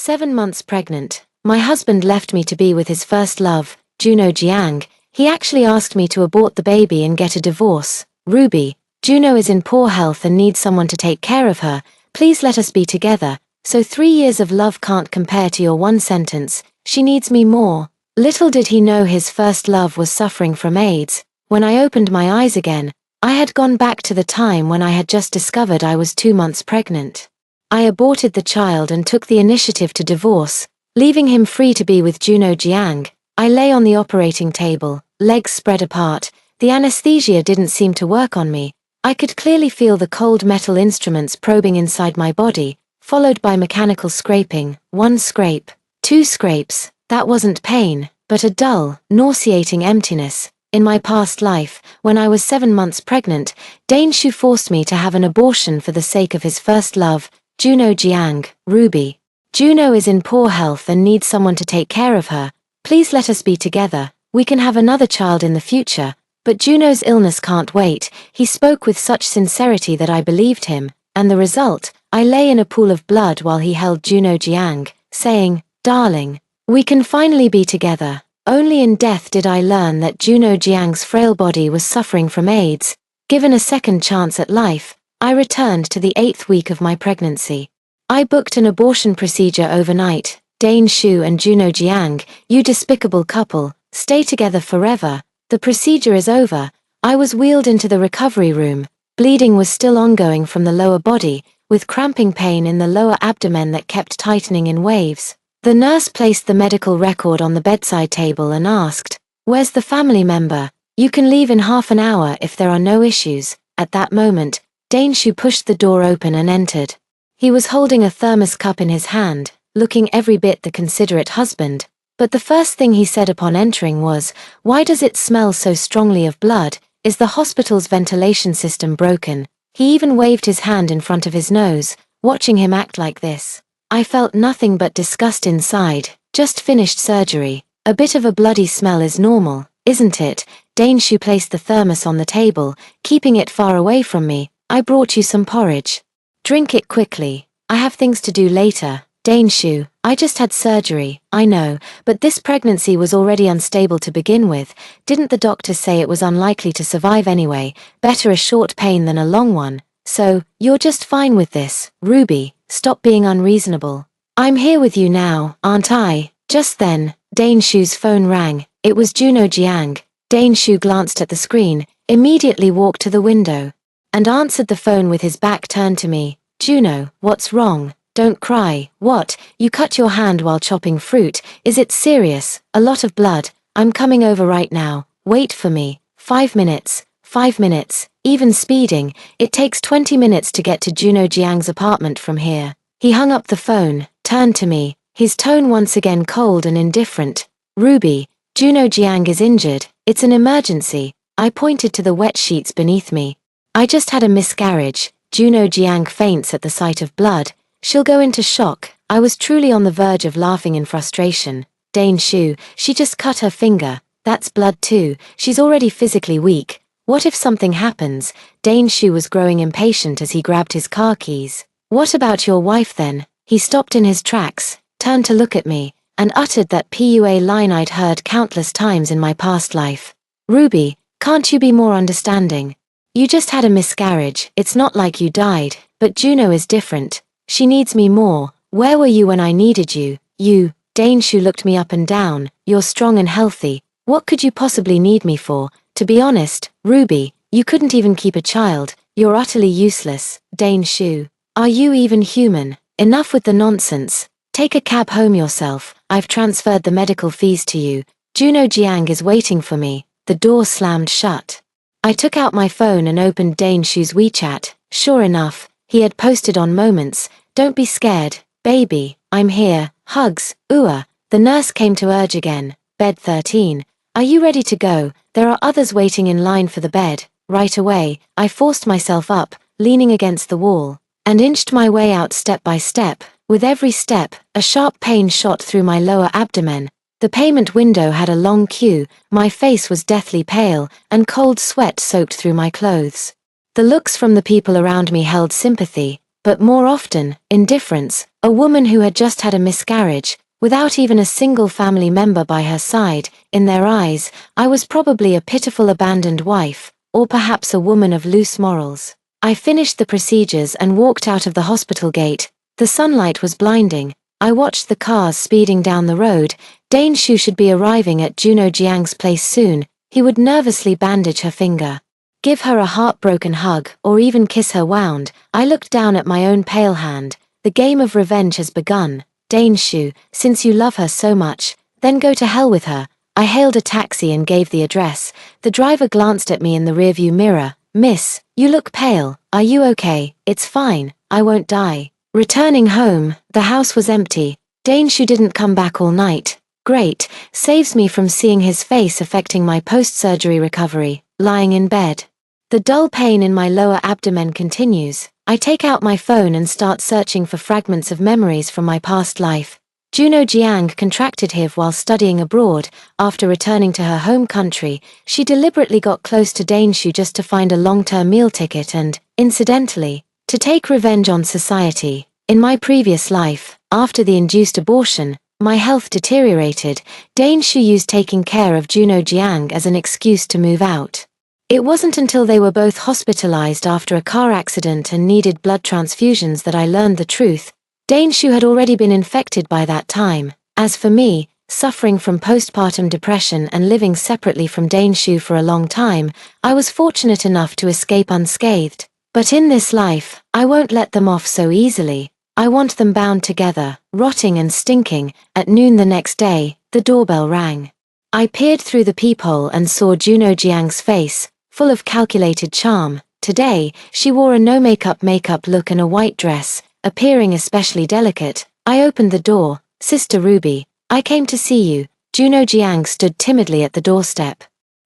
7 months pregnant. My husband left me to be with his first love, Juno Jiang. He actually asked me to abort the baby and get a divorce. Ruby, Juno is in poor health and needs someone to take care of her. Please let us be together. So 3 years of love can't compare to your one sentence, she needs me more. Little did he know his first love was suffering from AIDS. When I opened my eyes again, I had gone back to the time when I had just discovered I was 2 months pregnant. I aborted the child and took the initiative to divorce, leaving him free to be with Juno Jiang. I lay on the operating table, legs spread apart. The anesthesia didn't seem to work on me. I could clearly feel the cold metal instruments probing inside my body, followed by mechanical scraping. 1 scrape, 2 scrapes. That wasn't pain, but a dull, nauseating emptiness. In my past life, when I was 7 months pregnant, Dane Shu forced me to have an abortion for the sake of his first love, Juno Jiang. Ruby, Juno is in poor health and needs someone to take care of her. Please let us be together. We can have another child in the future. But Juno's illness can't wait. He spoke with such sincerity that I believed him, and the result, I lay in a pool of blood while he held Juno Jiang, saying, "Darling, we can finally be together." Only in death did I learn that Juno Jiang's frail body was suffering from AIDS. Given a second chance at life, I returned to the 8th week of my pregnancy. I booked an abortion procedure overnight. Dane Shu and Juno Jiang, you despicable couple, stay together forever. The procedure is over. I was wheeled into the recovery room. Bleeding was still ongoing from the lower body, with cramping pain in the lower abdomen that kept tightening in waves. The nurse placed the medical record on the bedside table and asked, "Where's the family member? You can leave in half an hour if there are no issues." At that moment, Dane Shu pushed the door open and entered. He was holding a thermos cup in his hand, looking every bit the considerate husband. But the first thing he said upon entering was, "Why does it smell so strongly of blood? Is the hospital's ventilation system broken?" He even waved his hand in front of his nose. Watching him act like this, I felt nothing but disgust inside. Just finished surgery. A bit of a bloody smell is normal, isn't it? Dane Shu placed the thermos on the table, keeping it far away from me. "I brought you some porridge. Drink it quickly. I have things to do later." Dane Shu, I just had surgery, I know, but this pregnancy was already unstable to begin with. Didn't the doctor say it was unlikely to survive anyway? Better a short pain than a long one. So, you're just fine with this. Ruby, stop being unreasonable. I'm here with you now, aren't I? Just then, Dane Shu's phone rang. It was Juno Jiang. Dane Shu glanced at the screen, immediately walked to the window, and answered the phone with his back turned to me. "Juno, what's wrong? Don't cry." "What? You cut your hand while chopping fruit? Is it serious? A lot of blood. I'm coming over right now. Wait for me. 5 minutes. 5 minutes. Even speeding, it takes 20 minutes to get to Juno Jiang's apartment from here." He hung up the phone, turned to me, his tone once again cold and indifferent. "Ruby, Juno Jiang is injured. It's an emergency." I pointed to the wet sheets beneath me. "I just had a miscarriage. Juno Jiang faints at the sight of blood. She'll go into shock." I was truly on the verge of laughing in frustration. "Dane Shu, she just cut her finger. That's blood too. She's already physically weak. What if something happens?" Dane Shu was growing impatient as he grabbed his car keys. "What about your wife then?" He stopped in his tracks, turned to look at me, and uttered that PUA line I'd heard countless times in my past life. "Ruby, can't you be more understanding? You just had a miscarriage. It's not like you died, but Juno is different. She needs me more. Where were you when I needed you?" "You," Dane Shu looked me up and down, "you're strong and healthy. What could you possibly need me for? To be honest, Ruby, you couldn't even keep a child. You're utterly useless." "Dane Shu, are you even human? Enough with the nonsense. Take a cab home yourself. I've transferred the medical fees to you. Juno Jiang is waiting for me." The door slammed shut. I took out my phone and opened Dane Shu's WeChat. Sure enough, he had posted on Moments, "Don't be scared, baby, I'm here, hugs, ooh." The nurse came to urge again. "Bed 13. Are you ready to go? There are others waiting in line for the bed." Right away, I forced myself up, leaning against the wall, and inched my way out step by step. With every step, a sharp pain shot through my lower abdomen. The payment window had a long queue, my face was deathly pale, and cold sweat soaked through my clothes. The looks from the people around me held sympathy. but more often, indifference. A woman who had just had a miscarriage, without even a single family member by her side. In their eyes, I was probably a pitiful abandoned wife, or perhaps a woman of loose morals. I finished the procedures and walked out of the hospital gate. The sunlight was blinding. I watched the cars speeding down the road. Dane Shu should be arriving at Juno Jiang's place soon. He would nervously bandage her finger, give her a heartbroken hug, or even kiss her wound. I looked down at my own pale hand. The game of revenge has begun. Dane Shu, since you love her so much, then go to hell with her. I hailed a taxi and gave the address. The driver glanced at me in the rearview mirror. Miss, you look pale. Are you okay? It's fine. I won't die. Returning home, the house was empty. Dane Shu didn't come back all night. Great, saves me from seeing his face affecting my post-surgery recovery. Lying in bed, the dull pain in my lower abdomen continues. I take out my phone and start searching for fragments of memories from my past life. Juno Jiang contracted HIV while studying abroad. After returning to her home country, she deliberately got close to Dane Shu just to find a long-term meal ticket and, incidentally, to take revenge on society. In my previous life, after the induced abortion, my health deteriorated. Dane Shu used taking care of Juno Jiang as an excuse to move out. It wasn't until they were both hospitalized after a car accident and needed blood transfusions that I learned the truth. Dane Shu had already been infected by that time. As for me, suffering from postpartum depression and living separately from Dane Shu for a long time, I was fortunate enough to escape unscathed. But in this life, I won't let them off so easily. I want them bound together, rotting and stinking. At noon the next day, the doorbell rang. I peered through the peephole and saw Juno Jiang's face, full of calculated charm. Today, she wore a no-makeup look and a white dress, appearing especially delicate. I opened the door. Sister Ruby, I came to see you. Juno Jiang stood timidly at the doorstep,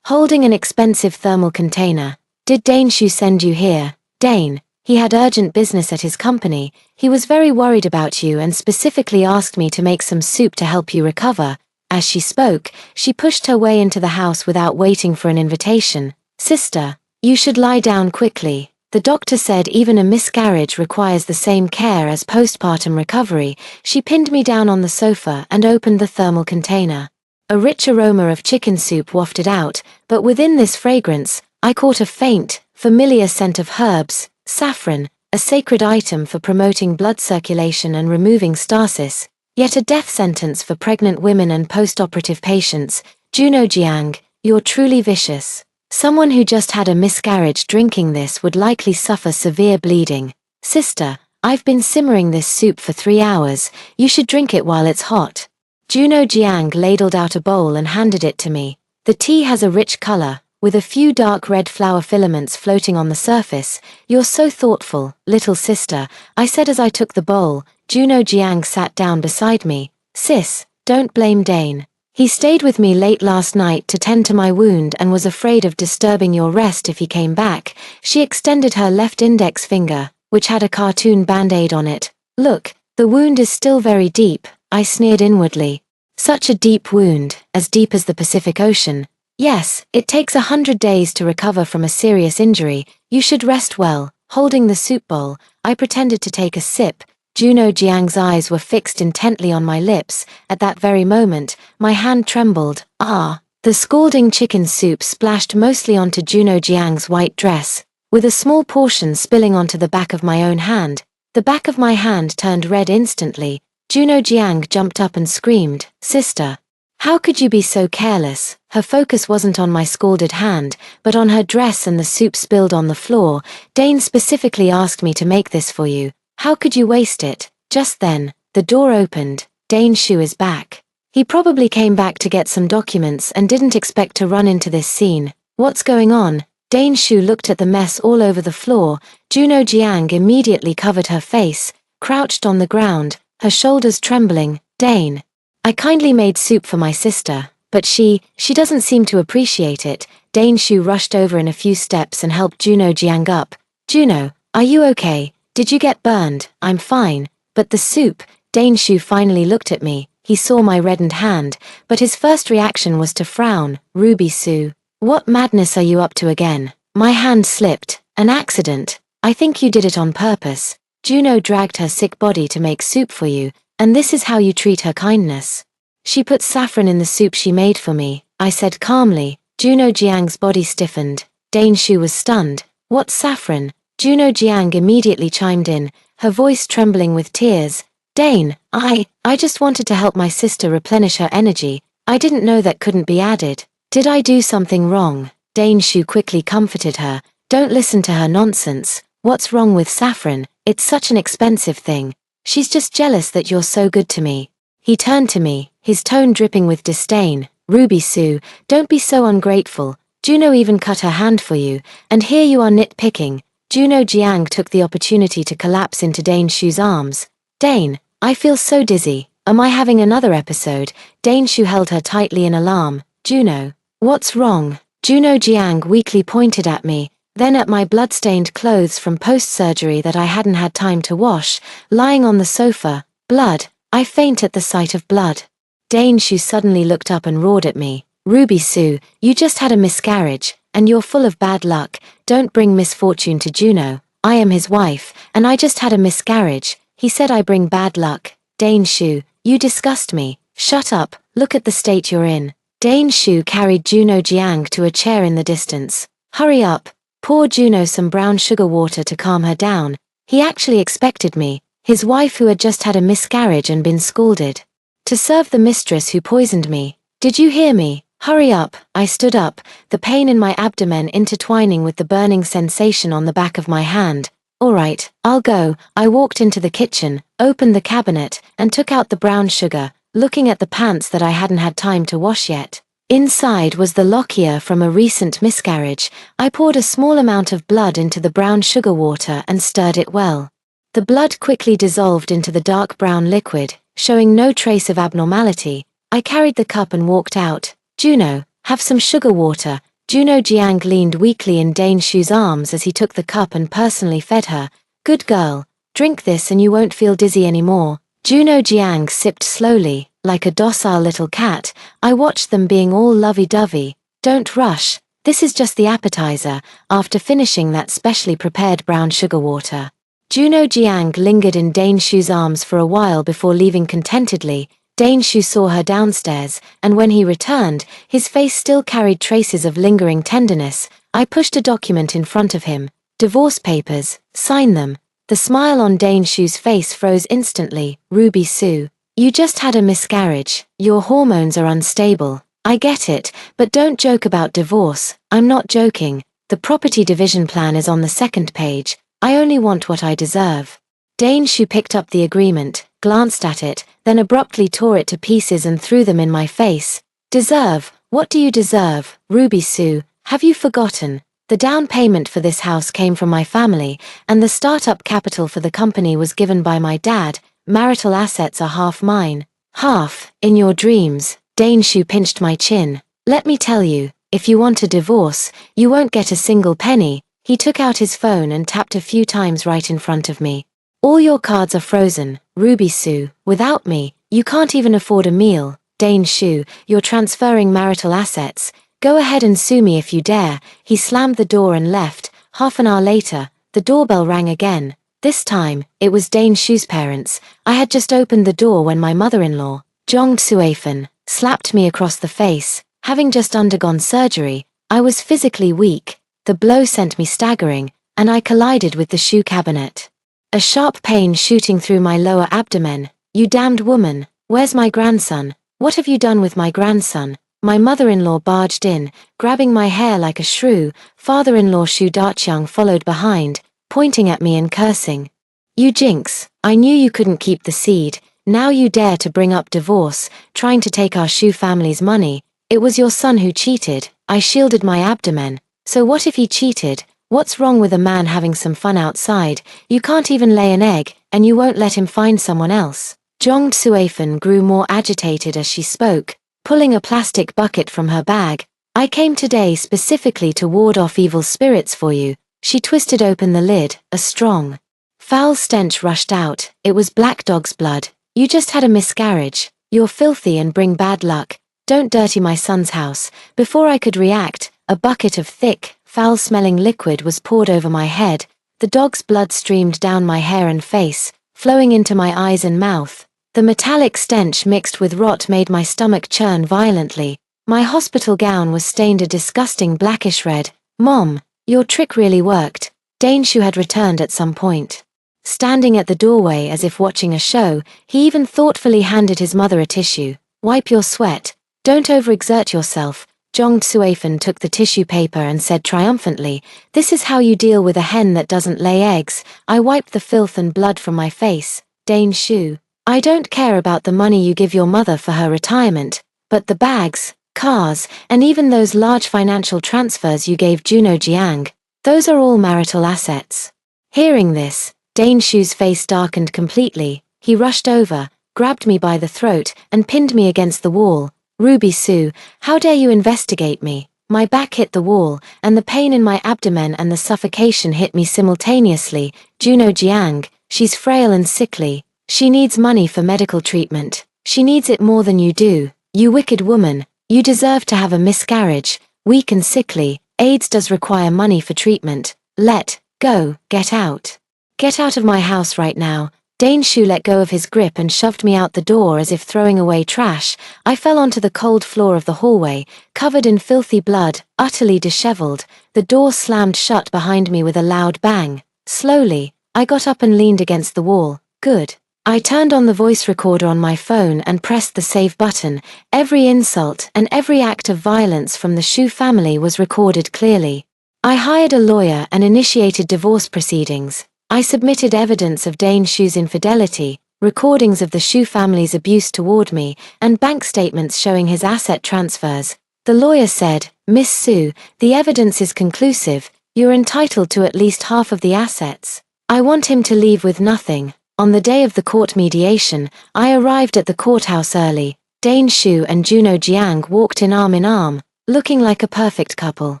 holding an expensive thermal container. Did Dane Shu send you here? Dane, he had urgent business at his company. He was very worried about you and specifically asked me to make some soup to help you recover. As she spoke, she pushed her way into the house without waiting for an invitation. Sister, you should lie down quickly. The doctor said even a miscarriage requires the same care as postpartum recovery. She pinned me down on the sofa and opened the thermal container. A rich aroma of chicken soup wafted out, but within this fragrance, I caught a faint, familiar scent of herbs. Saffron, a sacred item for promoting blood circulation and removing stasis, yet a death sentence for pregnant women and post-operative patients. Juno Jiang, you're truly vicious. Someone who just had a miscarriage drinking this would likely suffer severe bleeding. Sister, I've been simmering this soup for 3 hours. You should drink it while it's hot. Juno Jiang ladled out a bowl and handed it to me. The tea has a rich color, with a few dark red flower filaments floating on the surface. You're so thoughtful, little sister, I said as I took the bowl. Juno Jiang sat down beside me. Sis, don't blame Dane. He stayed with me late last night to tend to my wound and was afraid of disturbing your rest if he came back. She extended her left index finger, which had a cartoon band-aid on it. Look, the wound is still very deep, I sneered inwardly. Such a deep wound, as deep as the Pacific Ocean. Yes, it takes 100 days to recover from a serious injury. You should rest well. Holding the soup bowl, I pretended to take a sip. Juno Jiang's eyes were fixed intently on my lips. At that very moment, my hand trembled. The scalding chicken soup splashed mostly onto Juno Jiang's white dress, with a small portion spilling onto the back of my own hand. The back of my hand turned red instantly. Juno Jiang jumped up and screamed, Sister, how could you be so careless? Her focus wasn't on my scalded hand, but on her dress and the soup spilled on the floor. Dane specifically asked me to make this for you. How could you waste it? Just then, the door opened. Dane Shu is back. He probably came back to get some documents and didn't expect to run into this scene. What's going on? Dane Shu looked at the mess all over the floor. Juno Jiang immediately covered her face, crouched on the ground, her shoulders trembling. Dane, I kindly made soup for my sister, but she doesn't seem to appreciate it. Dane Shu rushed over in a few steps and helped Juno Jiang up. Juno, are you okay? Did you get burned? I'm fine. But the soup. Dane Shu finally looked at me. He saw my reddened hand, but his first reaction was to frown. Ruby Sue, what madness are you up to again? My hand slipped. An accident. I think you did it on purpose. Juno dragged her sick body to make soup for you, and this is how you treat her kindness. She put saffron in the soup she made for me, I said calmly. Juno Jiang's body stiffened. Dane Shu was stunned. What saffron? Juno Jiang immediately chimed in, her voice trembling with tears. Dane, I just wanted to help my sister replenish her energy. I didn't know that couldn't be added. Did I do something wrong? Dane Shu quickly comforted her. Don't listen to her nonsense. What's wrong with saffron? It's such an expensive thing. She's just jealous that you're so good to me. He turned to me, his tone dripping with disdain. Ruby Sue, don't be so ungrateful. Juno even cut her hand for you, and here you are nitpicking. Juno Jiang took the opportunity to collapse into Dane Shu's arms. Dane, I feel so dizzy. Am I having another episode? Dane Shu held her tightly in alarm. Juno, what's wrong? Juno Jiang weakly pointed at me, then at my blood-stained clothes from post-surgery that I hadn't had time to wash, lying on the sofa. Blood. I faint at the sight of blood. Dane Shu suddenly looked up and roared at me. Ruby Sue, you just had a miscarriage, and you're full of bad luck. Don't bring misfortune to Juno. I am his wife, and I just had a miscarriage. He said I bring bad luck. Dane Shu, you disgust me. Shut up, look at the state you're in. Dane Shu carried Juno Jiang to a chair in the distance. Hurry up. Pour Juno some brown sugar water to calm her down. He actually expected me, his wife who had just had a miscarriage and been scalded, to serve the mistress who poisoned me. Did you hear me? Hurry up. I stood up, the pain in my abdomen intertwining with the burning sensation on the back of my hand. All right, I'll go. I walked into the kitchen, opened the cabinet, and took out the brown sugar, looking at the pants that I hadn't had time to wash yet. Inside was the lochia from a recent miscarriage. I poured a small amount of blood into the brown sugar water and stirred it well. The blood quickly dissolved into the dark brown liquid, showing no trace of abnormality. I carried the cup and walked out. Juno, have some sugar water. Juno Jiang leaned weakly in Dane Shu's arms as he took the cup and personally fed her. Good girl. Drink this and you won't feel dizzy anymore. Juno Jiang sipped slowly, like a docile little cat. I watched them being all lovey-dovey. Don't rush. This is just the appetizer, after finishing that specially prepared brown sugar water. Juno Jiang lingered in Dane Shu's arms for a while before leaving contentedly. Dane Shu saw her downstairs, and when he returned, his face still carried traces of lingering tenderness. I pushed a document in front of him. Divorce papers. Sign them. The smile on Dane Shu's face froze instantly. Ruby Sue, you just had a miscarriage. Your hormones are unstable. I get it, but don't joke about divorce. I'm not joking. The property division plan is on the second page. I only want what I deserve. Dane Shu picked up the agreement, glanced at it, then abruptly tore it to pieces and threw them in my face. Deserve? What do you deserve? Ruby Sue, have you forgotten? The down payment for this house came from my family, and the startup capital for the company was given by my dad. Marital assets are half mine. Half, in your dreams. Dane Shu pinched my chin. Let me tell you, if you want a divorce, you won't get a single penny. He took out his phone and tapped a few times right in front of me. All your cards are frozen, Ruby Sue. Without me, you can't even afford a meal. Dane Shu, you're transferring marital assets. Go ahead and sue me if you dare. He slammed the door and left. Half an hour later, the doorbell rang again. This time, it was Dane Shu's parents. I had just opened the door when my mother-in-law, Zhong Tsuefen, slapped me across the face. Having just undergone surgery, I was physically weak. The blow sent me staggering, and I collided with the shoe cabinet. A sharp pain shooting through my lower abdomen. You damned woman, where's my grandson? What have you done with my grandson? My mother-in-law barged in, grabbing my hair like a shrew. Father-in-law Shu Daqiang followed behind, pointing at me and cursing. You jinx, I knew you couldn't keep the seed. Now you dare to bring up divorce, trying to take our Shu family's money. It was your son who cheated. I shielded my abdomen. So what if he cheated? What's wrong with a man having some fun outside? You can't even lay an egg, and you won't let him find someone else. Zhong Tsuefen grew more agitated as she spoke, pulling a plastic bucket from her bag. I came today specifically to ward off evil spirits for you. She twisted open the lid. A strong, foul stench rushed out. It was Black Dog's blood. You just had a miscarriage. You're filthy and bring bad luck. Don't dirty my son's house. Before I could react, a bucket of thick, foul-smelling liquid was poured over my head. The dog's blood streamed down my hair and face, flowing into my eyes and mouth. The metallic stench mixed with rot made my stomach churn violently. My hospital gown was stained a disgusting blackish red. "Mom, your trick really worked." Daneshu had returned at some point. Standing at the doorway as if watching a show, he even thoughtfully handed his mother a tissue. "Wipe your sweat. Don't overexert yourself." Jong Tsuefen took the tissue paper and said triumphantly, "This is how you deal with a hen that doesn't lay eggs." I wiped the filth and blood from my face. "Daneshu, I don't care about the money you give your mother for her retirement, but the bags, cars, and even those large financial transfers you gave Juno Jiang, those are all marital assets." Hearing this, Daneshu's face darkened completely. He rushed over, grabbed me by the throat, and pinned me against the wall. "Ruby Sue, how dare you investigate me?" My back hit the wall, and the pain in my abdomen and the suffocation hit me simultaneously. "Juno Jiang, she's frail and sickly. She needs money for medical treatment. She needs it more than you do. You wicked woman, you deserve to have a miscarriage. Weak and sickly, AIDS does require money for treatment. Let go, get out. Get out of my house right now." Daneshu let go of his grip and shoved me out the door as if throwing away trash. I fell onto the cold floor of the hallway, covered in filthy blood, utterly disheveled. The door slammed shut behind me with a loud bang. Slowly, I got up and leaned against the wall. Good. I turned on the voice recorder on my phone and pressed the save button. Every insult and every act of violence from the Shu family was recorded clearly. I hired a lawyer and initiated divorce proceedings. I submitted evidence of Daneshu's infidelity, recordings of the Shu family's abuse toward me, and bank statements showing his asset transfers. The lawyer said, "Miss Sue, the evidence is conclusive. You're entitled to at least half of the assets. I want him to leave with nothing." On the day of the court mediation, I arrived at the courthouse early. Daneshu and Juno Jiang walked in arm, looking like a perfect couple.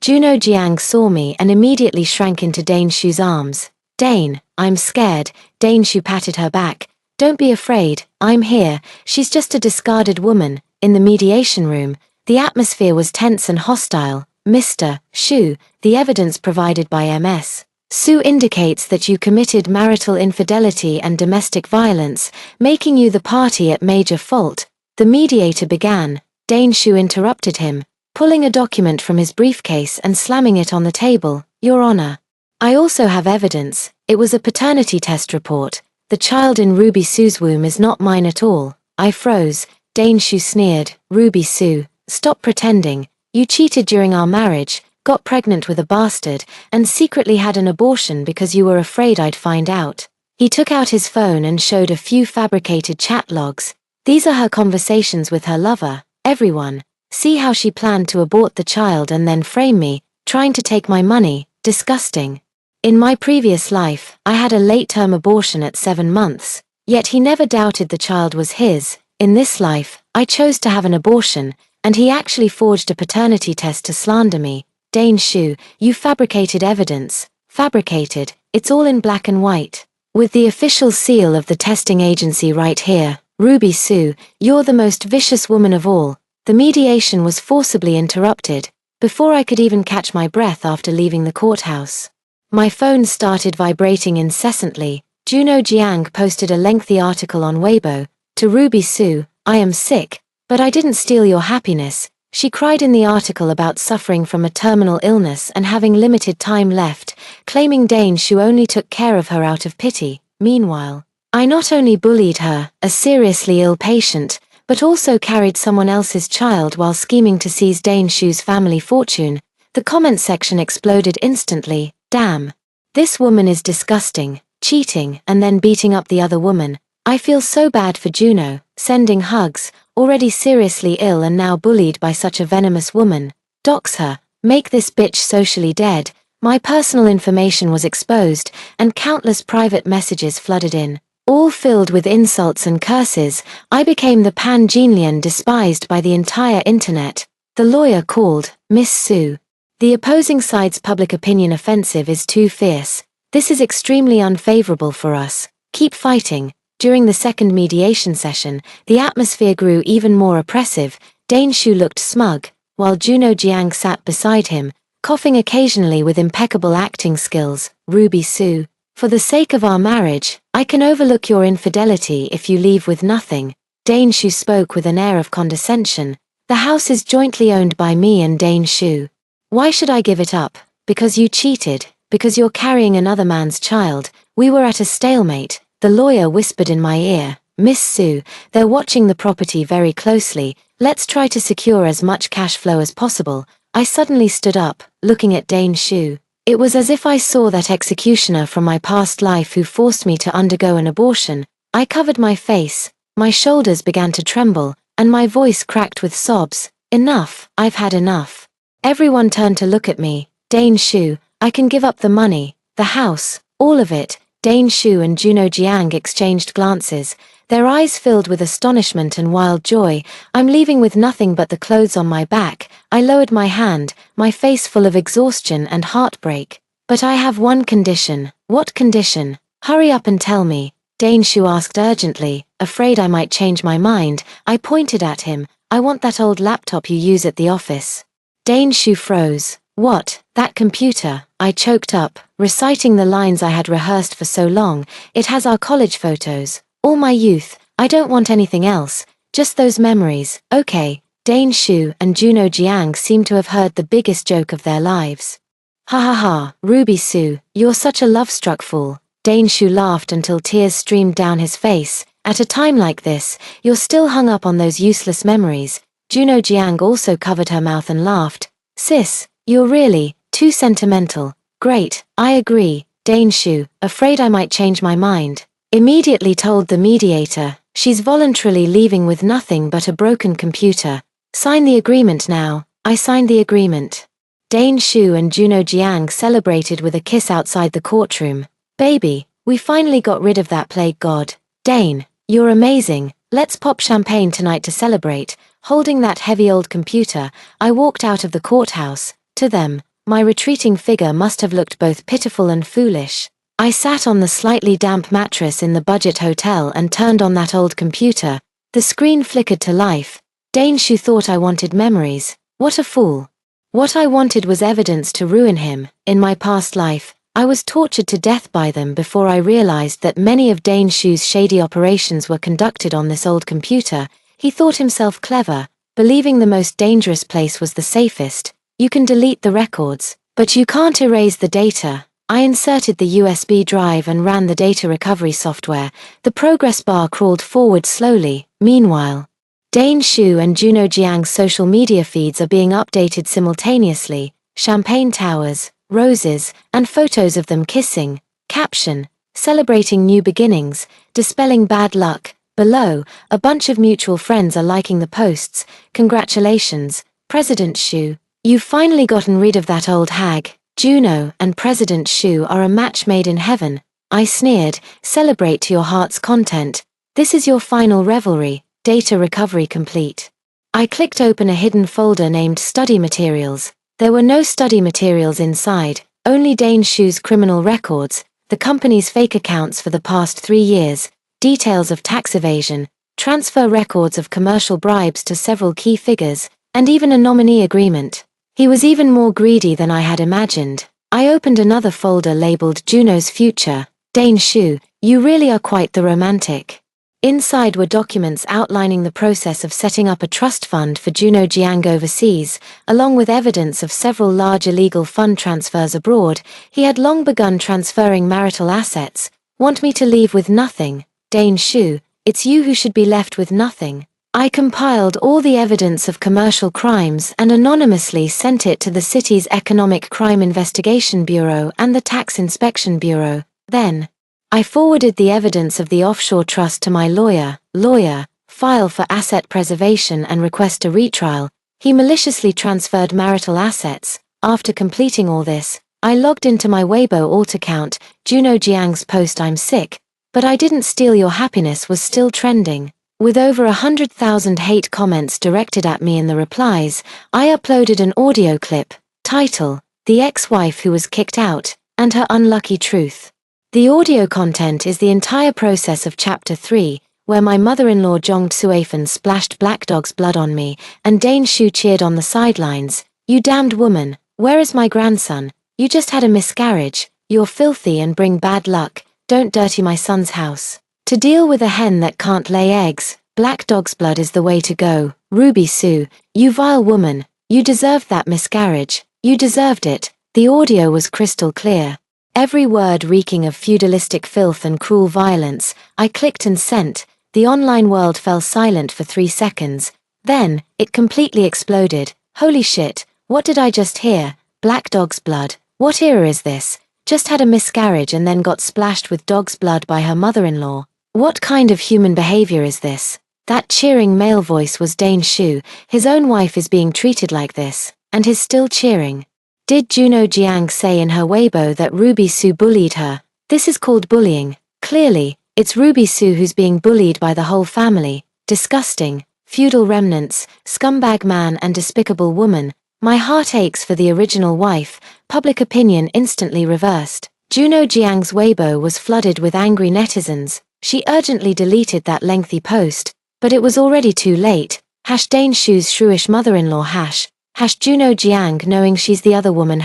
Juno Jiang saw me and immediately shrank into Daneshu's arms. "Dane, I'm scared." Daneshu patted her back. "Don't be afraid, I'm here." She's just a discarded woman. In the mediation room, the atmosphere was tense and hostile. "Mr. Shu, the evidence provided by Ms. Sue indicates that you committed marital infidelity and domestic violence, making you the party at major fault." The mediator began. Daneshu interrupted him, pulling a document from his briefcase and slamming it on the table. "Your Honor, I also have evidence. It was a paternity test report. The child in Ruby Sue's womb is not mine at all." I froze. Daneshu sneered. "Ruby Sue, stop pretending. You cheated during our marriage, got pregnant with a bastard, and secretly had an abortion because you were afraid I'd find out." He took out his phone and showed a few fabricated chat logs. "These are her conversations with her lover. Everyone. See how she planned to abort the child and then frame me, trying to take my money. Disgusting. In my previous life, I had a late-term abortion at 7 months, yet he never doubted the child was his. In this life, I chose to have an abortion, and he actually forged a paternity test to slander me. Daneshu, you fabricated evidence. Fabricated, it's all in black and white. With the official seal of the testing agency right here. Ruby Sue, you're the most vicious woman of all." The mediation was forcibly interrupted, before I could even catch my breath after leaving the courthouse. My phone started vibrating incessantly. Juno Jiang posted a lengthy article on Weibo. "To Ruby Sue, I am sick, but I didn't steal your happiness." She cried in the article about suffering from a terminal illness and having limited time left, claiming Daneshu only took care of her out of pity. Meanwhile, I not only bullied her, a seriously ill patient, but also carried someone else's child while scheming to seize Daneshu's family fortune. The comment section exploded instantly. "Damn. This woman is disgusting, cheating and then beating up the other woman. I feel so bad for Juno, sending hugs, already seriously ill and now bullied by such a venomous woman. Dox her, make this bitch socially dead." My personal information was exposed, and countless private messages flooded in, all filled with insults and curses. I became the Pan-Genlian despised by the entire internet. The lawyer called, "Miss Sue. The opposing side's public opinion offensive is too fierce. This is extremely unfavorable for us. Keep fighting." During the second mediation session, the atmosphere grew even more oppressive. Daneshu looked smug, while Juno Jiang sat beside him, coughing occasionally with impeccable acting skills. Ruby Sue. For the sake of our marriage, I can overlook your infidelity if you leave with nothing. Dane Shu spoke with an air of condescension. The house is jointly owned by me and Dane Shu. Why should I give it up? Because you cheated, because you're carrying another man's child. We were at a stalemate, the lawyer whispered in my ear. Miss Sue, they're watching the property very closely. Let's try to secure as much cash flow as possible. I suddenly stood up, looking at Dane Shu. It was as if I saw that executioner from my past life who forced me to undergo an abortion. I covered my face, my shoulders began to tremble, and my voice cracked with sobs. Enough, I've had enough. Everyone turned to look at me. Dane Shu, I can give up the money, the house, all of it. Dane Shu and Juno Jiang exchanged glances, their eyes filled with astonishment and wild joy. I'm leaving with nothing but the clothes on my back. I lowered my hand, my face full of exhaustion and heartbreak. But I have one condition. What condition? Hurry up and tell me. Dane Shu asked urgently, afraid I might change my mind. I pointed at him. I want that old laptop you use at the office. Dane Shu froze. What? That computer? I choked up, reciting the lines I had rehearsed for so long. It has our college photos, all my youth. I don't want anything else, just those memories. Okay. Dane Shu and Juno Jiang seemed to have heard the biggest joke of their lives. Ha ha ha, Ruby Sue, you're such a love-struck fool. Dane Shu laughed until tears streamed down his face. At a time like this, you're still hung up on those useless memories. Juno Jiang also covered her mouth and laughed. Sis, you're really too sentimental. Great, I agree. Dane Shu, afraid I might change my mind, immediately told the mediator, she's voluntarily leaving with nothing but a broken computer. Sign the agreement now. I signed the agreement. Dane Shu and Juno Jiang celebrated with a kiss outside the courtroom. Baby, we finally got rid of that plague god. Dane, you're amazing. Let's pop champagne tonight to celebrate. Holding that heavy old computer, I walked out of the courthouse. To them, my retreating figure must have looked both pitiful and foolish. I sat on the slightly damp mattress in the budget hotel and turned on that old computer. The screen flickered to life. Dane Shu thought I wanted memories. What a fool. What I wanted was evidence to ruin him. In my past life, I was tortured to death by them before I realized that many of Dane Shu's shady operations were conducted on this old computer. He thought himself clever, believing the most dangerous place was the safest. You can delete the records, but you can't erase the data. I inserted the USB drive and ran the data recovery software. The progress bar crawled forward slowly. Meanwhile, Dane Shu and Juno Jiang's social media feeds are being updated simultaneously. Champagne towers, roses, and photos of them kissing. Caption: celebrating new beginnings, dispelling bad luck. Below, a bunch of mutual friends are liking the posts. Congratulations, President Shu. You've finally gotten rid of that old hag. Juno and President Shu are a match made in heaven. I sneered. Celebrate to your heart's content. This is your final revelry. Data recovery complete. I clicked open a hidden folder named Study Materials. There were no study materials inside, only Dane Shu's criminal records, the company's fake accounts for the past 3 years, details of tax evasion, transfer records of commercial bribes to several key figures, and even a nominee agreement. He was even more greedy than I had imagined. I opened another folder labeled Juno's Future. Dane Shu, you really are quite the romantic. Inside were documents outlining the process of setting up a trust fund for Juno Jiang overseas, along with evidence of several large illegal fund transfers abroad. He had long begun transferring marital assets. Want me to leave with nothing? Dane Shu, it's you who should be left with nothing. I compiled all the evidence of commercial crimes and anonymously sent it to the city's Economic Crime Investigation Bureau and the Tax Inspection Bureau. Then, I forwarded the evidence of the offshore trust to my lawyer, file for asset preservation and request a retrial. He maliciously transferred marital assets. After completing all this, I logged into my Weibo alt account. Juno Jiang's post "I'm sick, but I didn't steal your happiness" was still trending. With over 100,000 hate comments directed at me in the replies, I uploaded an audio clip, title, "The Ex-Wife Who Was Kicked Out, and Her Unlucky Truth." The audio content is the entire process of Chapter 3, where my mother-in-law Zhong Tsuifan splashed Black Dog's blood on me, and Dane Shu cheered on the sidelines. "You damned woman, where is my grandson? You just had a miscarriage. You're filthy and bring bad luck, don't dirty my son's house. To deal with a hen that can't lay eggs, black dog's blood is the way to go. Ruby Sue, you vile woman, you deserved that miscarriage, you deserved it. The audio was crystal clear. Every word reeking of feudalistic filth and cruel violence. I clicked and sent. The online world fell silent for 3 seconds. Then, it completely exploded. Holy shit, what did I just hear? Black dog's blood. What era is this? Just had a miscarriage and then got splashed with dog's blood by her mother-in-law. What kind of human behavior is this? That cheering male voice was Dane Shu. His own wife is being treated like this, and he's still cheering. Did Juno Jiang say in her Weibo that Ruby Sue bullied her? This is called bullying. Clearly, it's Ruby Sue who's being bullied by the whole family. Disgusting. Feudal remnants, scumbag man and despicable woman. My heart aches for the original wife. Public opinion instantly reversed. Juno Jiang's Weibo was flooded with angry netizens. She urgently deleted that lengthy post, but it was already too late. Dane Shu's shrewish mother-in-law # Juno Jiang knowing she's the other woman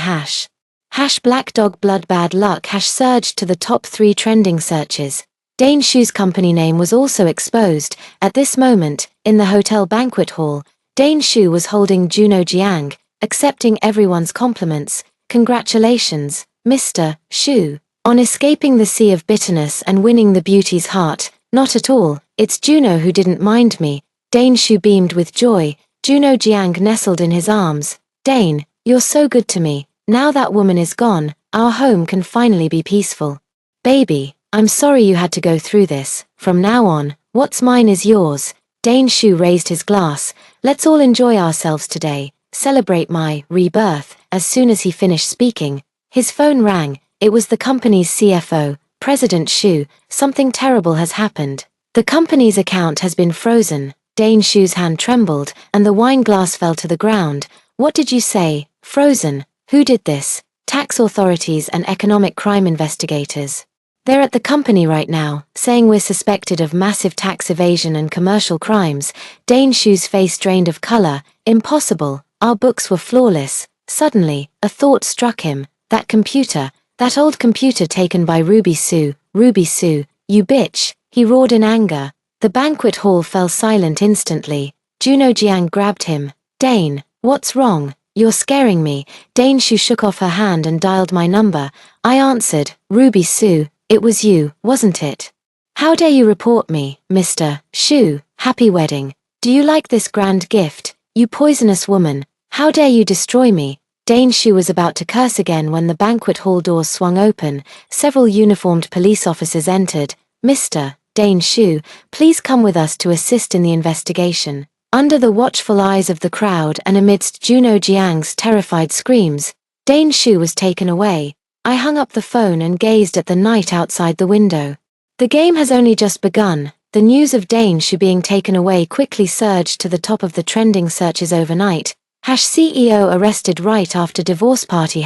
# black dog blood bad luck surged to the top 3 trending searches. Dane Shu's company name was also exposed. At this moment, in the hotel banquet hall, Dane Shu was holding Juno Jiang, accepting everyone's compliments. Congratulations, Mr. Shu, on escaping the sea of bitterness and winning the beauty's heart. Not at all, it's Juno who didn't mind me. Dane Shu beamed with joy. Juno Jiang nestled in his arms. Dane, you're so good to me. Now that woman is gone, our home can finally be peaceful. Baby, I'm sorry you had to go through this. From now on, what's mine is yours. Dane Shu raised his glass. Let's all enjoy ourselves today. Celebrate my rebirth. As soon as he finished speaking, his phone rang. It was the company's CFO, President Shu. Something terrible has happened. The company's account has been frozen. Dane Shu's hand trembled, and the wine glass fell to the ground. What did you say? Frozen? Who did this? Tax authorities and economic crime investigators. They're at the company right now, saying we're suspected of massive tax evasion and commercial crimes. Dane Shu's face drained of color. Impossible. Our books were flawless. Suddenly, a thought struck him. That computer. That old computer taken by Ruby Sue. Ruby Sue, you bitch. He roared in anger. The banquet hall fell silent instantly. Juno Jiang grabbed him. Dane, what's wrong? You're scaring me. Dane Shu shook off her hand and dialed my number. I answered. Ruby Sue, it was you, wasn't it? How dare you report me, Mr. Shu? Happy wedding. Do you like this grand gift? You poisonous woman. How dare you destroy me? Dane Shu was about to curse again when the banquet hall doors swung open. Several uniformed police officers entered. Mr. Dane Shu, please come with us to assist in the investigation. Under the watchful eyes of the crowd and amidst Juno Jiang's terrified screams, Dane Shu was taken away. I hung up the phone and gazed at the night outside the window. The game has only just begun. The news of Dane Shu being taken away quickly surged to the top of the trending searches overnight. CEO arrested right after divorce party.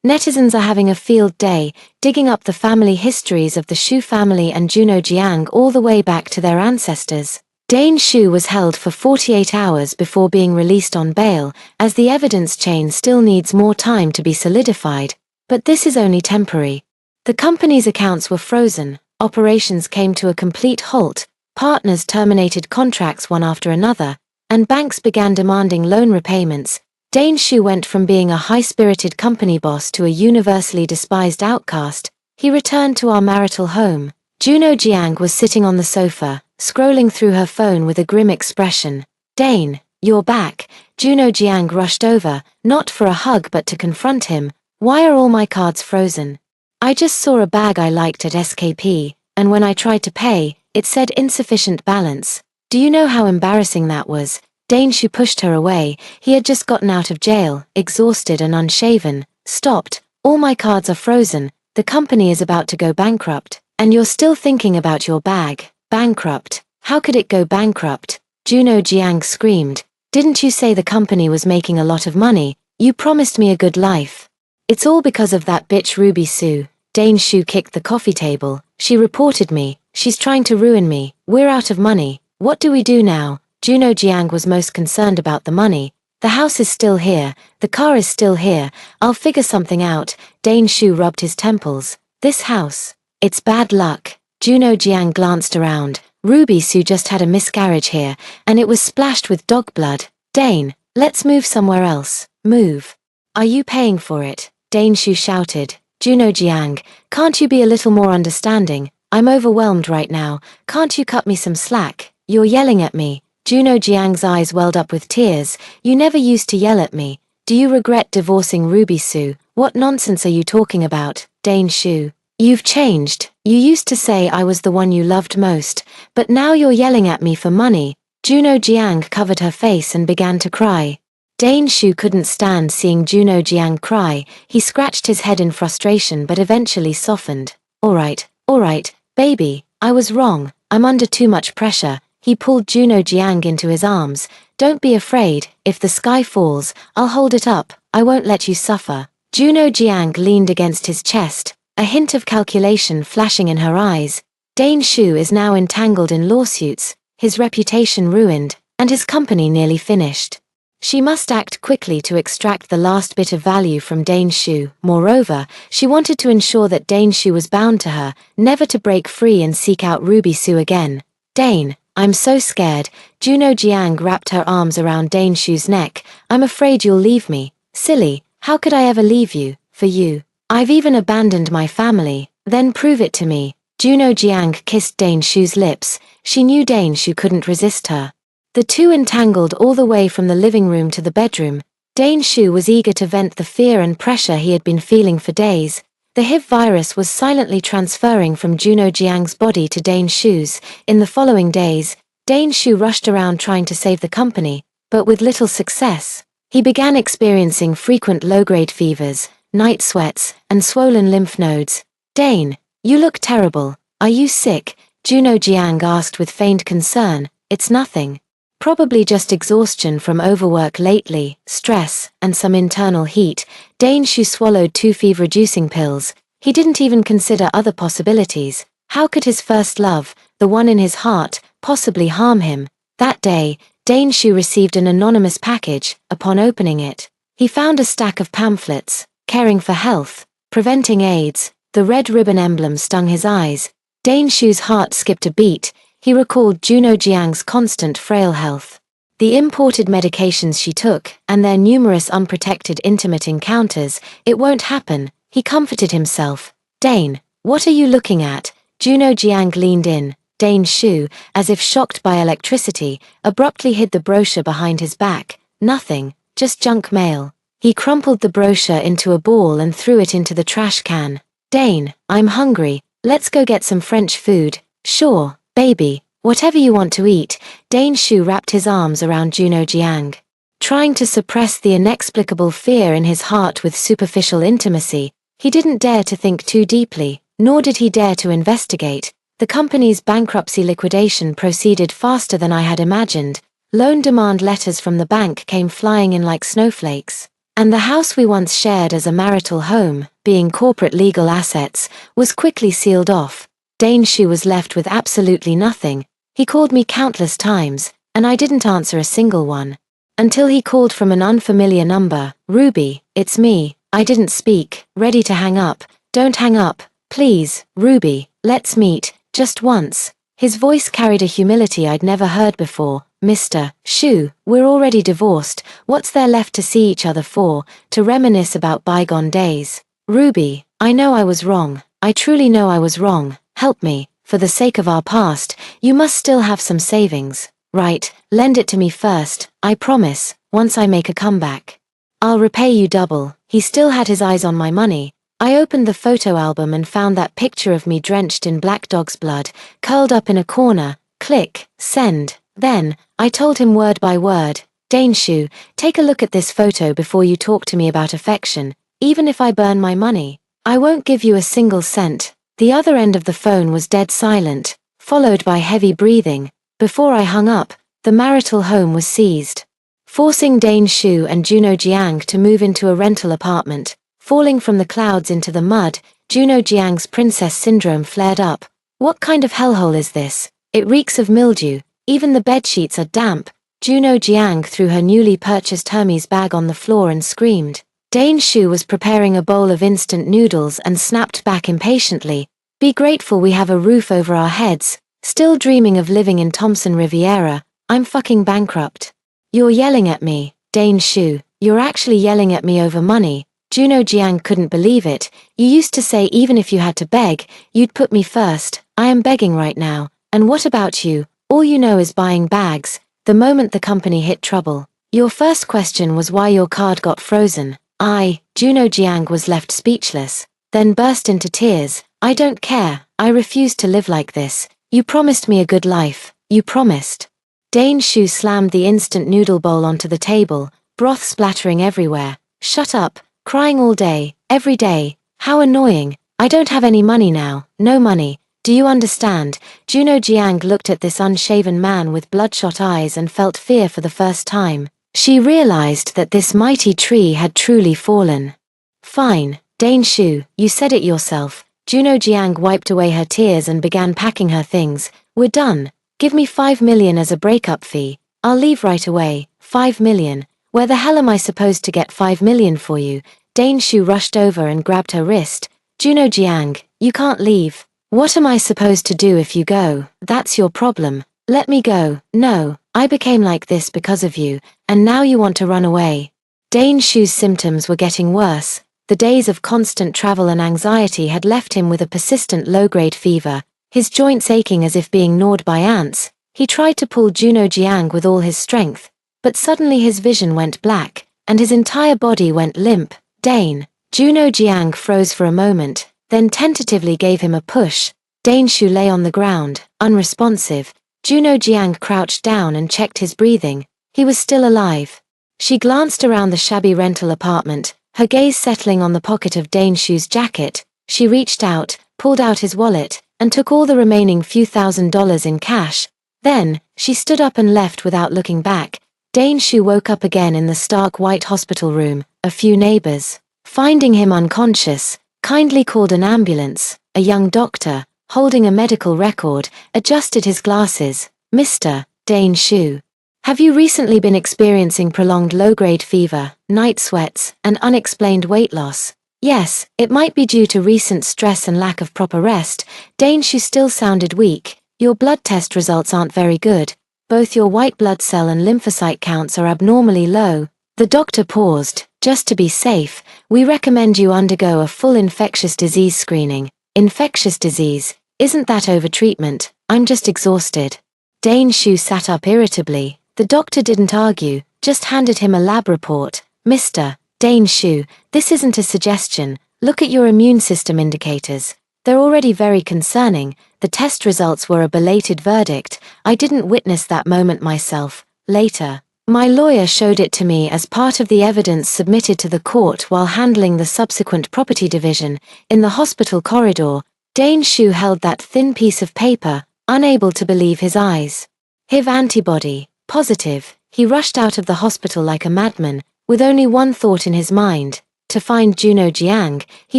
Netizens are having a field day, digging up the family histories of the Shu family and Juno Jiang all the way back to their ancestors. Dane Shu was held for 48 hours before being released on bail, as the evidence chain still needs more time to be solidified. But this is only temporary. The company's accounts were frozen, operations came to a complete halt, partners terminated contracts one after another, and banks began demanding loan repayments. Dane Shu went from being a high-spirited company boss to a universally despised outcast. He returned to our marital home. Juno Jiang was sitting on the sofa, scrolling through her phone with a grim expression. Dane, you're back. Juno Jiang rushed over, not for a hug but to confront him. Why are all my cards frozen? I just saw a bag I liked at SKP, and when I tried to pay, it said insufficient balance. Do you know how embarrassing that was? Dane Shu pushed her away. He had just gotten out of jail, exhausted and unshaven. Stopped. All my cards are frozen. The company is about to go bankrupt. And you're still thinking about your bag. Bankrupt. How could it go bankrupt? Juno Jiang screamed. Didn't you say the company was making a lot of money? You promised me a good life. It's all because of that bitch Ruby Sue. Dane Shu kicked the coffee table. She reported me. She's trying to ruin me. We're out of money. What do we do now? Juno Jiang was most concerned about the money. The house is still here, the car is still here, I'll figure something out. Dane Shu rubbed his temples. This house. It's bad luck. Juno Jiang glanced around. Ruby Sue just had a miscarriage here, and it was splashed with dog blood. Dane, let's move somewhere else. Move. Are you paying for it? Dane Shu shouted. Juno Jiang, can't you be a little more understanding? I'm overwhelmed right now, can't you cut me some slack? You're yelling at me. Juno Jiang's eyes welled up with tears. You never used to yell at me. Do you regret divorcing Ruby Sue? What nonsense are you talking about? Dane Shu. You've changed. You used to say I was the one you loved most, but now you're yelling at me for money. Juno Jiang covered her face and began to cry. Dane Shu couldn't stand seeing Juno Jiang cry. He scratched his head in frustration but eventually softened. All right, baby, I was wrong. I'm under too much pressure. He pulled Juno Jiang into his arms. Don't be afraid. If the sky falls, I'll hold it up. I won't let you suffer. Juno Jiang leaned against his chest, a hint of calculation flashing in her eyes. Dane Shu is now entangled in lawsuits, his reputation ruined, and his company nearly finished. She must act quickly to extract the last bit of value from Dane Shu. Moreover, she wanted to ensure that Dane Shu was bound to her, never to break free and seek out Ruby Sue again. Dane, I'm so scared. Juno Jiang wrapped her arms around Dane Shu's neck. I'm afraid you'll leave me. Silly, how could I ever leave you, for you? I've even abandoned my family. Then prove it to me. Juno Jiang kissed Dane Shu's lips. She knew Dane Shu couldn't resist her. The two entangled all the way from the living room to the bedroom. Dane Shu was eager to vent the fear and pressure he had been feeling for days. The HIV virus was silently transferring from Juno Jiang's body to Dane Shu's. In the following days, Dane Shu rushed around trying to save the company, but with little success. He began experiencing frequent low-grade fevers, night sweats, and swollen lymph nodes. Dane, you look terrible. Are you sick? Juno Jiang asked with feigned concern. It's nothing. Probably just exhaustion from overwork lately, stress, and some internal heat. Dane Shu swallowed 2 fever-reducing pills. He didn't even consider other possibilities. How could his first love, the one in his heart, possibly harm him? That day, Dane Shu received an anonymous package. Upon opening it, he found a stack of pamphlets. Caring for health, preventing AIDS. The red ribbon emblem stung his eyes. Dane Shu's heart skipped a beat. He recalled Juno Jiang's constant frail health, the imported medications she took, and their numerous unprotected intimate encounters. It won't happen, he comforted himself. Dane, what are you looking at? Juno Jiang leaned in. Dane Shu, as if shocked by electricity, abruptly hid the brochure behind his back. Nothing, just junk mail. He crumpled the brochure into a ball and threw it into the trash can. Dane, I'm hungry. Let's go get some French food. Sure. Baby, whatever you want to eat. Dane Shu wrapped his arms around Juno Jiang, trying to suppress the inexplicable fear in his heart with superficial intimacy. He didn't dare to think too deeply, nor did he dare to investigate. The company's bankruptcy liquidation proceeded faster than I had imagined. Loan demand letters from the bank came flying in like snowflakes. And the house we once shared as a marital home, being corporate legal assets, was quickly sealed off. Dane Shu was left with absolutely nothing. He called me countless times, and I didn't answer a single one. Until he called from an unfamiliar number. Ruby, it's me. I didn't speak, ready to hang up. Don't hang up, please, Ruby, let's meet, just once. His voice carried a humility I'd never heard before. Mr. Shu, we're already divorced. What's there left to see each other for? To reminisce about bygone days. Ruby, I know I was wrong. I truly know I was wrong. Help me, for the sake of our past. You must still have some savings. Right, lend it to me first, I promise, once I make a comeback. I'll repay you double. He still had his eyes on my money. I opened the photo album and found that picture of me drenched in black dog's blood, curled up in a corner. Click, send. Then, I told him word by word, Dane Shu, take a look at this photo before you talk to me about affection. Even if I burn my money, I won't give you a single cent. The other end of the phone was dead silent, followed by heavy breathing. Before I hung up, the marital home was seized, forcing Dane Shu and Juno Jiang to move into a rental apartment. Falling from the clouds into the mud, Juno Jiang's princess syndrome flared up. What kind of hellhole is this? It reeks of mildew. Even the bedsheets are damp. Juno Jiang threw her newly purchased Hermes bag on the floor and screamed. Dane Shu was preparing a bowl of instant noodles and snapped back impatiently. Be grateful we have a roof over our heads. Still dreaming of living in Thompson Riviera. I'm fucking bankrupt. You're yelling at me, Dane Shu. You're actually yelling at me over money. Juno Jiang couldn't believe it. You used to say even if you had to beg, you'd put me first. I am begging right now. And what about you? All you know is buying bags. The moment the company hit trouble. Your first question was why your card got frozen. Juno Jiang was left speechless. Then burst into tears. I don't care. I refuse to live like this. You promised me a good life. You promised. Dane Shu slammed the instant noodle bowl onto the table, broth splattering everywhere. Shut up. Crying all day, every day. How annoying. I don't have any money now. No money. Do you understand? Juno Jiang looked at this unshaven man with bloodshot eyes and felt fear for the first time. She realized that this mighty tree had truly fallen. Fine, Dane Shu, you said it yourself. Juno Jiang wiped away her tears and began packing her things. We're done. Give me 5 million as a breakup fee. I'll leave right away. 5 million. Where the hell am I supposed to get 5 million for you? Dane Shu rushed over and grabbed her wrist. Juno Jiang, you can't leave. What am I supposed to do if you go? That's your problem. Let me go. No, I became like this because of you, and now you want to run away. Dane Shu's symptoms were getting worse. The days of constant travel and anxiety had left him with a persistent low-grade fever, his joints aching as if being gnawed by ants. He tried to pull Juno Jiang with all his strength, but suddenly his vision went black, and his entire body went limp. Dane. Juno Jiang froze for a moment, then tentatively gave him a push. Dane Shu lay on the ground, unresponsive. Juno Jiang crouched down and checked his breathing. He was still alive. She glanced around the shabby rental apartment, her gaze settling on the pocket of Dane Shu's jacket. She reached out, pulled out his wallet, and took all the remaining few $1,000s in cash. Then, she stood up and left without looking back. Dane Shu woke up again in the stark white hospital room. A few neighbors, finding him unconscious, kindly called an ambulance. A young doctor, holding a medical record, adjusted his glasses. Mr. Dane Shu. Have you recently been experiencing prolonged low-grade fever, night sweats, and unexplained weight loss? Yes, it might be due to recent stress and lack of proper rest. Dane Shu still sounded weak. Your blood test results aren't very good. Both your white blood cell and lymphocyte counts are abnormally low. The doctor paused. Just to be safe, we recommend you undergo a full infectious disease screening. Infectious disease? Isn't that overtreatment? I'm just exhausted. Dane Shu sat up irritably. The doctor didn't argue, just handed him a lab report. Mr. Dane Shu, this isn't a suggestion. Look at your immune system indicators. They're already very concerning. The test results were a belated verdict. I didn't witness that moment myself. Later, my lawyer showed it to me as part of the evidence submitted to the court while handling the subsequent property division. In the hospital corridor, Dane Shu held that thin piece of paper, unable to believe his eyes. HIV antibody, positive. He rushed out of the hospital like a madman, with only one thought in his mind. To find Juno Jiang. He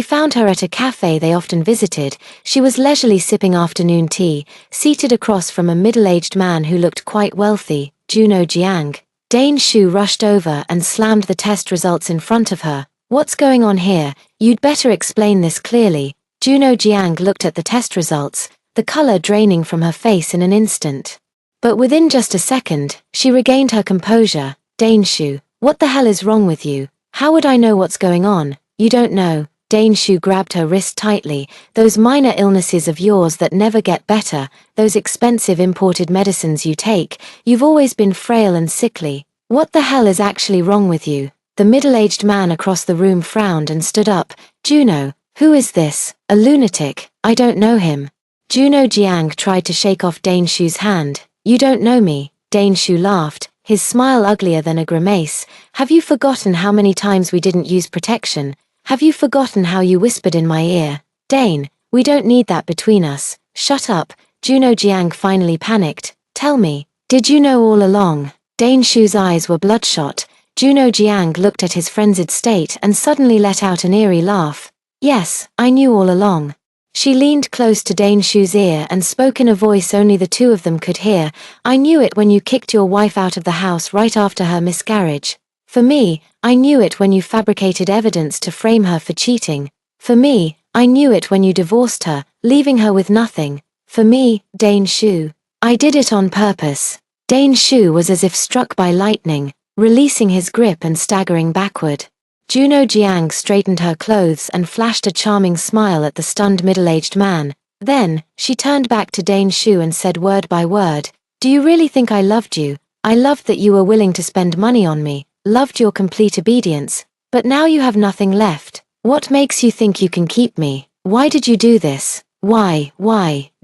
found her at a cafe they often visited. She was leisurely sipping afternoon tea, seated across from a middle-aged man who looked quite wealthy. Juno Jiang. Dane Shu rushed over and slammed the test results in front of her. What's going on here? You'd better explain this clearly. Juno Jiang looked at the test results, the color draining from her face in an instant. But within just a second, she regained her composure. Dane Shu, what the hell is wrong with you? How would I know what's going on? You don't know. Dane Shu grabbed her wrist tightly. Those minor illnesses of yours that never get better, those expensive imported medicines you take, you've always been frail and sickly. What the hell is actually wrong with you? The middle-aged man across the room frowned and stood up. Juno, who is this? A lunatic. I don't know him. Juno Jiang tried to shake off Dane Shu's hand. You don't know me. Dane Shu laughed, his smile uglier than a grimace. Have you forgotten how many times we didn't use protection? Have you forgotten how you whispered in my ear? Dane, we don't need that between us. Shut up. Juno Jiang finally panicked. Tell me, did you know all along? Dane Shu's eyes were bloodshot. Juno Jiang looked at his frenzied state and suddenly let out an eerie laugh. Yes, I knew all along. She leaned close to Dane Shu's ear and spoke in a voice only the two of them could hear. I knew it when you kicked your wife out of the house right after her miscarriage. For me, I knew it when you fabricated evidence to frame her for cheating. For me, I knew it when you divorced her, leaving her with nothing. For me, Dane Shu. I did it on purpose. Dane Shu was as if struck by lightning, releasing his grip and staggering backward. Juno Jiang straightened her clothes and flashed a charming smile at the stunned middle-aged man. Then, she turned back to Dane Shu and said word by word, "Do you really think I loved you? I loved that you were willing to spend money on me, loved your complete obedience, but now you have nothing left. What makes you think you can keep me? Why did you do this? Why?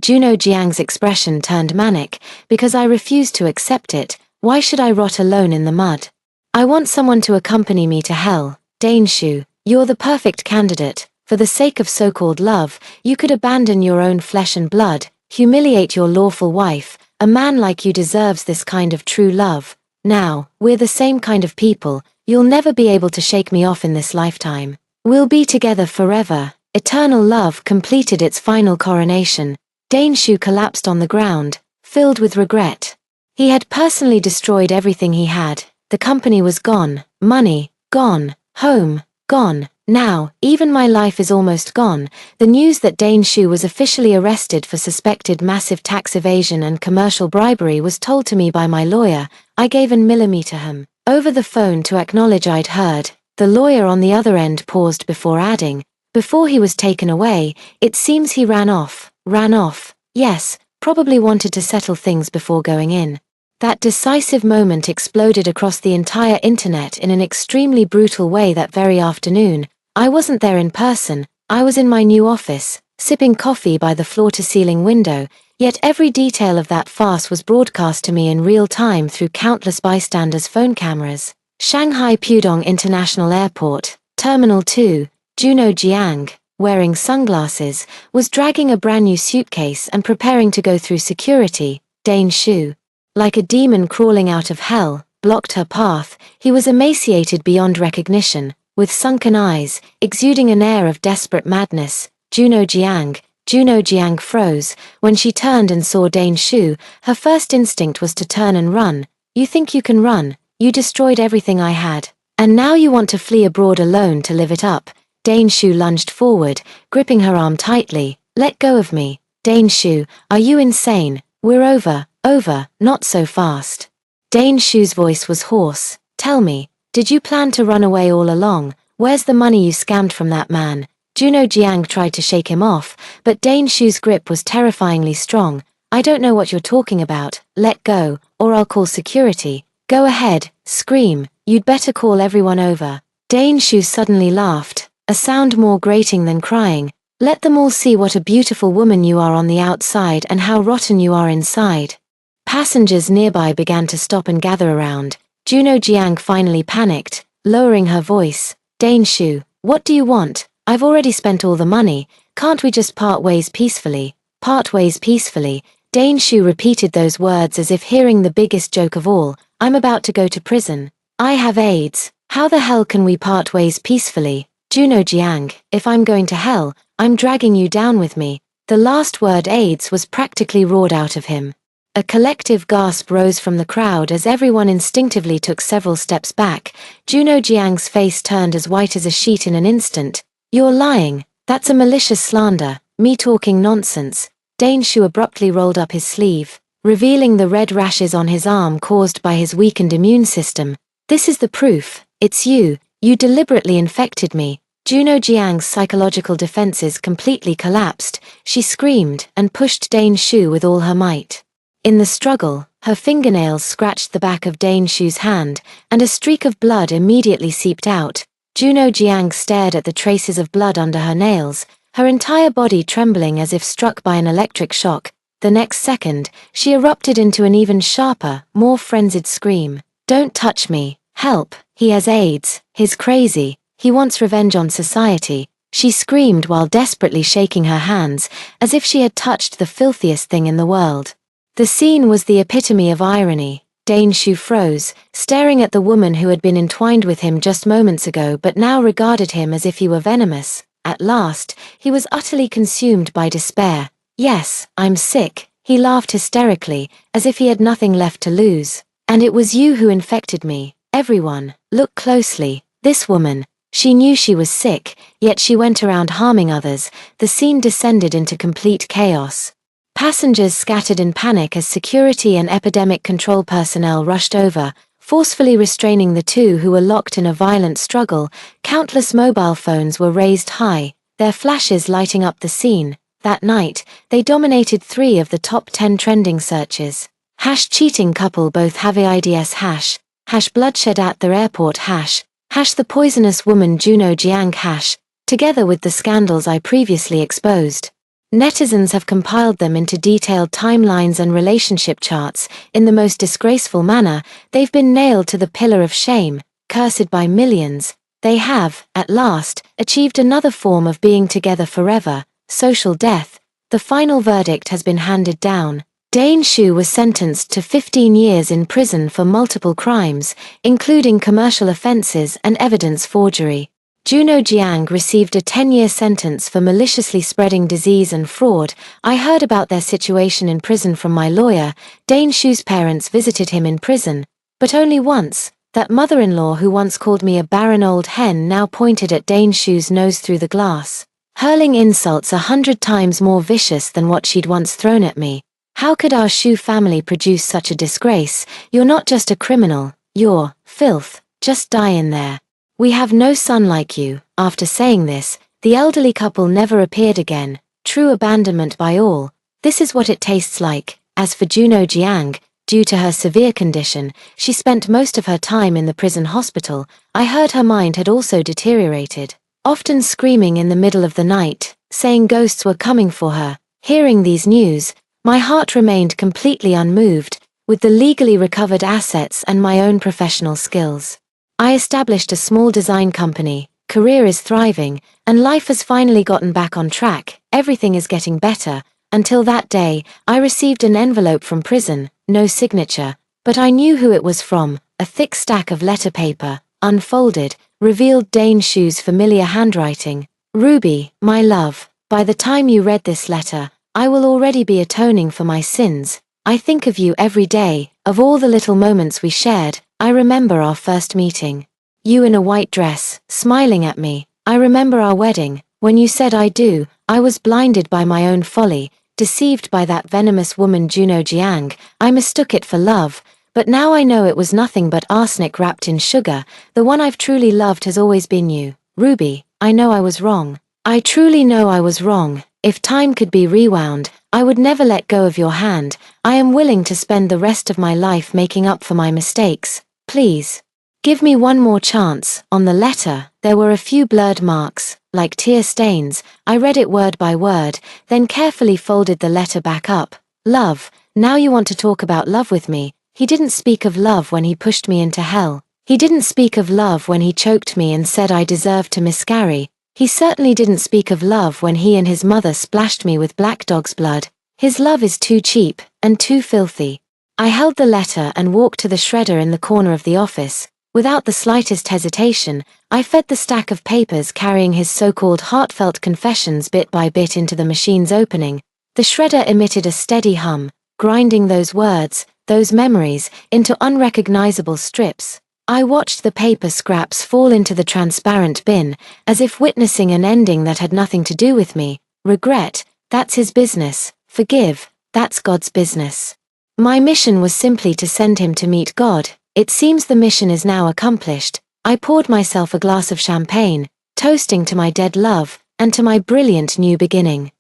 Juno Jiang's expression turned manic. Because I refused to accept it. Why should I rot alone in the mud? I want someone to accompany me to hell. Dane Shu, you're the perfect candidate. For the sake of so-called love, you could abandon your own flesh and blood, humiliate your lawful wife. A man like you deserves this kind of true love. Now, we're the same kind of people. You'll never be able to shake me off in this lifetime. We'll be together forever." Eternal love completed its final coronation. Dane Shu collapsed on the ground, filled with regret. He had personally destroyed everything he had. The company was gone, money, gone, home, gone. Now, even my life is almost gone. The news that Dane Shu was officially arrested for suspected massive tax evasion and commercial bribery was told to me by my lawyer. I gave an millimeter him over the phone to acknowledge I'd heard. The lawyer on the other end paused before adding, "Before he was taken away, it seems he ran off. Yes, probably wanted to settle things before going in." That decisive moment exploded across the entire internet in an extremely brutal way that very afternoon. I wasn't there in person. I was in my new office, sipping coffee by the floor-to-ceiling window, yet every detail of that farce was broadcast to me in real time through countless bystanders' phone cameras. Shanghai Pudong International Airport, Terminal 2, Juno Jiang, wearing sunglasses, was dragging a brand new suitcase and preparing to go through security. Dane Shu, like a demon crawling out of hell, blocked her path. He was emaciated beyond recognition, with sunken eyes, exuding an air of desperate madness. Juno Jiang froze. When she turned and saw Dane Shu, her first instinct was to turn and run. "You think you can run? You destroyed everything I had. And now you want to flee abroad alone to live it up." Dane Shu lunged forward, gripping her arm tightly. "Let go of me. Dane Shu, are you insane? We're over, not so fast." Dane Shu's voice was hoarse. "Tell me, did you plan to run away all along? Where's the money you scammed from that man?" Juno Jiang tried to shake him off, but Dane Shu's grip was terrifyingly strong. "I don't know what you're talking about. Let go, or I'll call security." "Go ahead, scream. You'd better call everyone over." Dane Shu suddenly laughed, a sound more grating than crying. "Let them all see what a beautiful woman you are on the outside and how rotten you are inside." Passengers nearby began to stop and gather around. Juno Jiang finally panicked, lowering her voice. "Dane Shu, what do you want? I've already spent all the money. Can't we just part ways peacefully?" "Part ways peacefully." Dane Shu repeated those words as if hearing the biggest joke of all. "I'm about to go to prison. I have AIDS. How the hell can we part ways peacefully?" "Juno Jiang, if I'm going to hell, I'm dragging you down with me." The last word, AIDS, was practically roared out of him. A collective gasp rose from the crowd as everyone instinctively took several steps back. Juno Jiang's face turned as white as a sheet in an instant. "You're lying. That's a malicious slander. Me talking nonsense." Dane Shu abruptly rolled up his sleeve, revealing the red rashes on his arm caused by his weakened immune system. "This is the proof. It's you. You deliberately infected me." Juno Jiang's psychological defenses completely collapsed. She screamed and pushed Dane Shu with all her might. In the struggle, her fingernails scratched the back of Dane Shu's hand, and a streak of blood immediately seeped out. Juno Jiang stared at the traces of blood under her nails, her entire body trembling as if struck by an electric shock. The next second, she erupted into an even sharper, more frenzied scream. "Don't touch me. Help. He has AIDS. He's crazy. He wants revenge on society." She screamed while desperately shaking her hands, as if she had touched the filthiest thing in the world. The scene was the epitome of irony. Dane Shu froze, staring at the woman who had been entwined with him just moments ago but now regarded him as if he were venomous. at last, he was utterly consumed by despair. Yes, I'm sick, he laughed hysterically, as if he had nothing left to lose. And it was you who infected me. Everyone, look closely. This woman, she knew she was sick, yet she went around harming others. The scene descended into complete chaos. Passengers scattered in panic as security and epidemic control personnel rushed over, forcefully restraining the two who were locked in a violent struggle. Countless mobile phones were raised high, their flashes lighting up the scene. That night, they dominated 3 of the top 10 trending searches. #cheating couple both have AIDS #, bloodshed at the airport #, the poisonous woman Juno Jiang together with the scandals I previously exposed. Netizens have compiled them into detailed timelines and relationship charts. In the most disgraceful manner, they've been nailed to the pillar of shame, cursed by millions. They have, at last, achieved another form of being together forever, social death. The final verdict has been handed down. Dane Shu was sentenced to 15 years in prison for multiple crimes, including commercial offenses and evidence forgery. Juno Jiang received a 10-year sentence for maliciously spreading disease and fraud. I heard about their situation in prison from my lawyer. Dane Shu's parents visited him in prison, but only once. That mother-in-law who once called me a barren old hen now pointed at Dane Shu's nose through the glass, hurling insults 100 times more vicious than what she'd once thrown at me. How could our Shu family produce such a disgrace? You're not just a criminal, you're filth. Just die in there. We have no son like you. After saying this, the elderly couple never appeared again. True abandonment by all. This is what it tastes like. As for Juno Jiang, due to her severe condition, she spent most of her time in the prison hospital. I heard her mind had also deteriorated, often screaming in the middle of the night, saying ghosts were coming for her. Hearing these news, my heart remained completely unmoved. With the legally recovered assets and my own professional skills, I established a small design company. Career is thriving, and life has finally gotten back on track. Everything is getting better. Until that day, I received an envelope from prison, no signature, but I knew who it was from. A thick stack of letter paper, unfolded, revealed Dane Shu's familiar handwriting. Ruby, my love, by the time you read this letter, I will already be atoning for my sins. I think of you every day. Of all the little moments we shared, I remember our first meeting. You in a white dress, smiling at me. I remember our wedding. When you said I do, I was blinded by my own folly, deceived by that venomous woman Juno Jiang. I mistook it for love, but now I know it was nothing but arsenic wrapped in sugar. The one I've truly loved has always been you. Ruby, I know I was wrong. I truly know I was wrong. If time could be rewound, I would never let go of your hand. I am willing to spend the rest of my life making up for my mistakes. Please, give me one more chance. On the letter, there were a few blurred marks, like tear stains. I read it word by word, then carefully folded the letter back up. Love, now you want to talk about love with me. He didn't speak of love when he pushed me into hell. He didn't speak of love when he choked me and said I deserved to miscarry. He certainly didn't speak of love when he and his mother splashed me with black dog's blood. His love is too cheap, and too filthy. I held the letter and walked to the shredder in the corner of the office. Without the slightest hesitation, I fed the stack of papers carrying his so-called heartfelt confessions bit by bit into the machine's opening. The shredder emitted a steady hum, grinding those words, those memories, into unrecognizable strips. I watched the paper scraps fall into the transparent bin, as if witnessing an ending that had nothing to do with me. Regret, that's his business. Forgive, that's God's business. My mission was simply to send him to meet God. It seems the mission is now accomplished. I poured myself a glass of champagne, toasting to my dead love, and to my brilliant new beginning.